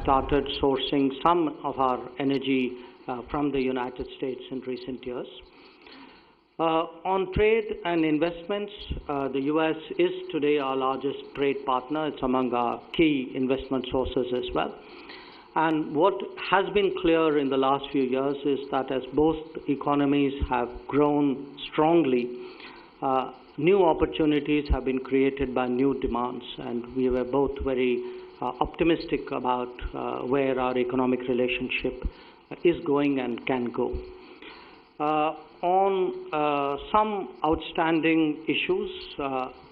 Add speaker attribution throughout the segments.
Speaker 1: started sourcing some of our energy from the United States in recent years. On trade and investments, the U.S. is today our largest trade partner. It's among our key investment sources as well. And what has been clear in the last few years is that as both economies have grown strongly, new opportunities have been created by new demands, and we were both very optimistic about where our economic relationship is going and can go. On some outstanding issues,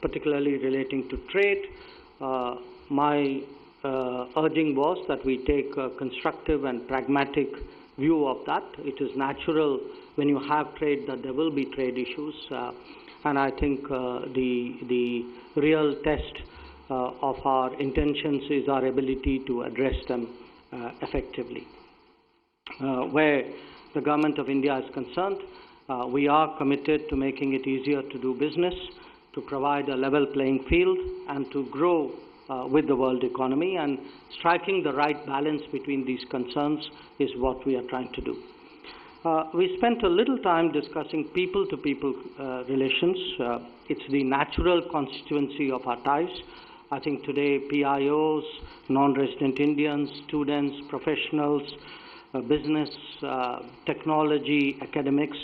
Speaker 1: particularly relating to trade, my urging was that we take a constructive and pragmatic view of that. It is natural when you have trade that there will be trade issues, and I think the real test of our intentions is our ability to address them effectively. Where the government of India is concerned, we are committed to making it easier to do business, to provide a level playing field, and to grow with the world economy, and striking the right balance between these concerns is what we are trying to do. We spent a little time discussing people-to-people relations. It's the natural constituency of our ties. I think today PIOs, non-resident Indians, students, professionals, business, technology, academics,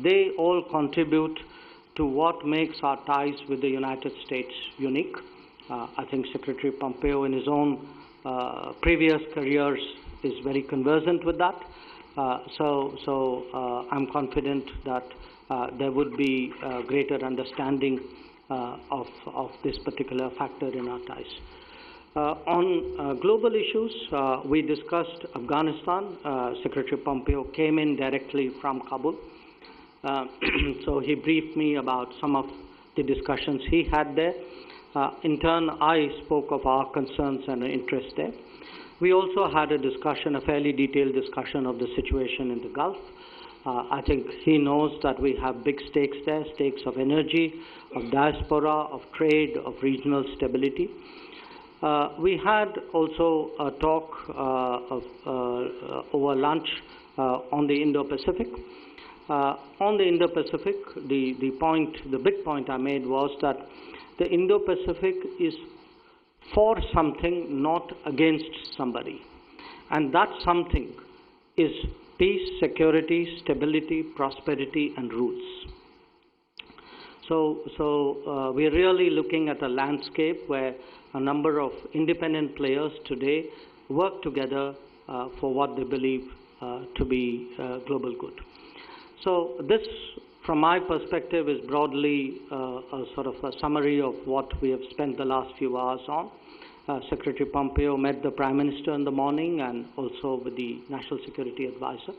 Speaker 1: they all contribute to what makes our ties with the United States unique. I think Secretary Pompeo in his own previous careers is very conversant with that. So I'm confident that there would be greater understanding of this particular factor in our ties. On global issues, we discussed Afghanistan. Secretary Pompeo came in directly from Kabul. So he briefed me about some of the discussions he had there. In turn, I spoke of our concerns and interest there. We also had a discussion, a fairly detailed discussion of the situation in the Gulf. I think he knows that we have big stakes there, stakes of energy, of diaspora, of trade, of regional stability. We had also a talk over lunch on the Indo-Pacific. On the Indo-Pacific, the big point I made was that the Indo-Pacific is for something, not against somebody. And that something is peace, security, stability, prosperity, and rules. So we're really looking at a landscape where a number of independent players today work together for what they believe to be global good. So this, from my perspective, is broadly a sort of a summary of what we have spent the last few hours on. Secretary Pompeo met the Prime Minister in the morning and also with the National Security Advisor.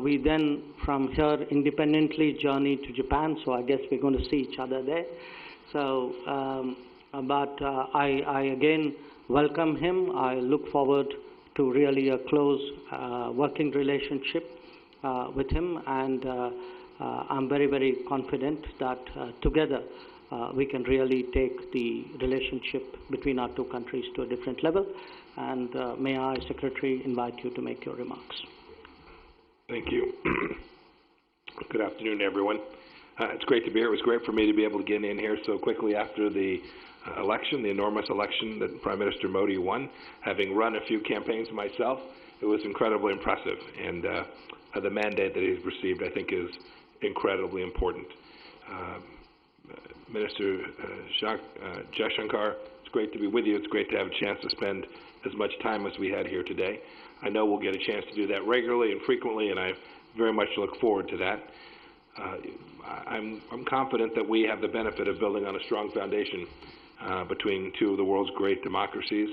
Speaker 1: We then, from here, independently journeyed to Japan, so I guess we're going to see each other there. So, I again welcome him. I look forward to really a close working relationship with him, and I'm very, very confident that together we can really take the relationship between our two countries to a different level. And may I, Secretary, invite you to make your remarks.
Speaker 2: Thank you. Good afternoon, everyone. It's great to be here. It was great for me to be able to get in here so quickly after the election, the enormous election that Prime Minister Modi won. Having run a few campaigns myself, it was incredibly impressive. And the mandate that he's received, I think, is incredibly important. Minister Jaishankar, it's great to be with you. It's great to have a chance to spend as much time as we had here today. I know we'll get a chance to do that regularly and frequently, and I very much look forward to that. I'm confident that we have the benefit of building on a strong foundation between two of the world's great democracies.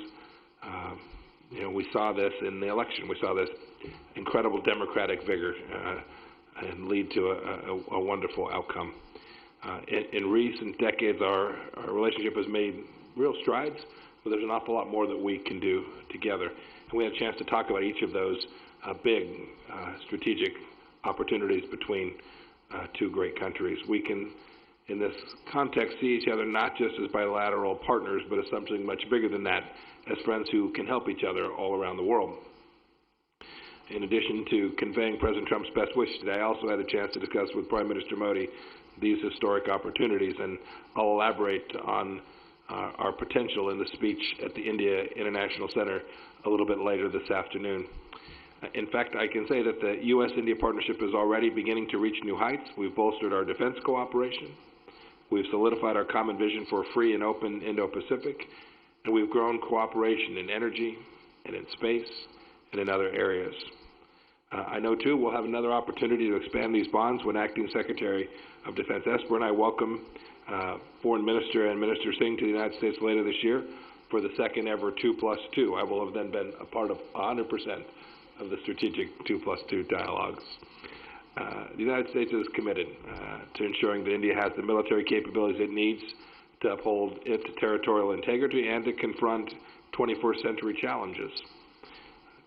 Speaker 2: We saw this in the election. We saw this incredible democratic vigor and lead to a wonderful outcome. In recent decades, our relationship has made real strides, but there's an awful lot more that we can do together. And we had a chance to talk about each of those big strategic opportunities between two great countries. We can, in this context, see each other not just as bilateral partners, but as something much bigger than that, as friends who can help each other all around the world. In addition to conveying President Trump's best wishes today, I also had a chance to discuss with Prime Minister Modi these historic opportunities, and I'll elaborate on our potential in the speech at the India International Center a little bit later this afternoon. In fact, I can say that the U.S.-India partnership is already beginning to reach new heights. We've bolstered our defense cooperation. We've solidified our common vision for a free and open Indo-Pacific, and we've grown cooperation in energy and in space and in other areas. I know, too, we'll have another opportunity to expand these bonds when Acting Secretary of Defense Esper and I welcome Foreign Minister and Minister Singh to the United States later this year for the second ever 2+2. I will have then been a part of 100% of the strategic 2+2 dialogues. The United States is committed to ensuring that India has the military capabilities it needs to uphold its territorial integrity and to confront 21st century challenges.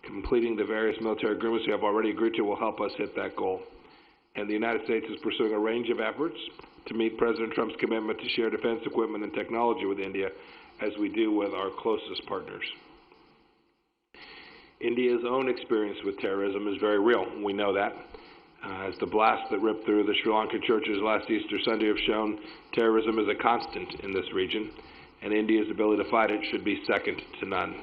Speaker 2: Completing the various military agreements we have already agreed to will help us hit that goal. And the United States is pursuing a range of efforts to meet President Trump's commitment to share defense equipment and technology with India, as we do with our closest partners. India's own experience with terrorism is very real. We know that. As the blasts that ripped through the Sri Lankan churches last Easter Sunday have shown, terrorism is a constant in this region, and India's ability to fight it should be second to none.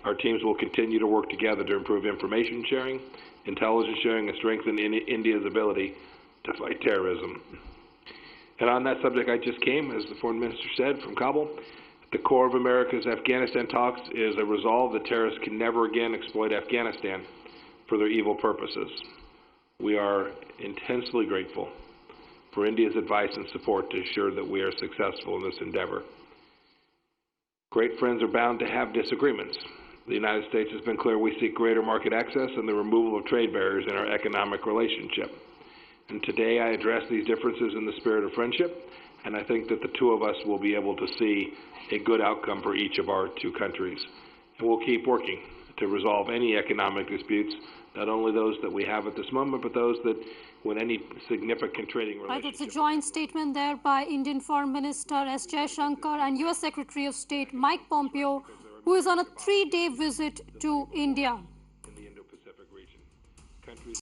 Speaker 2: Our teams will continue to work together to improve information sharing, intelligence sharing, and strengthen India's ability to fight terrorism. And on that subject, I just came, as the Foreign Minister said, from Kabul. At the core of America's Afghanistan talks is a resolve that terrorists can never again exploit Afghanistan for their evil purposes. We are intensely grateful for India's advice and support to ensure that we are successful in this endeavor. Great friends are bound to have disagreements. The United States has been clear we seek greater market access and the removal of trade barriers in our economic relationship. And today I address these differences in the spirit of friendship, and I think that the two of us will be able to see a good outcome for each of our two countries. And we'll keep working to resolve any economic disputes, not only those that we have at this moment, but those that when any significant trading relationship.
Speaker 3: Right, it's a joint statement there by Indian Foreign Minister S. Jaishankar and U.S. Secretary of State Mike Pompeo, who is on a 3-day visit to India.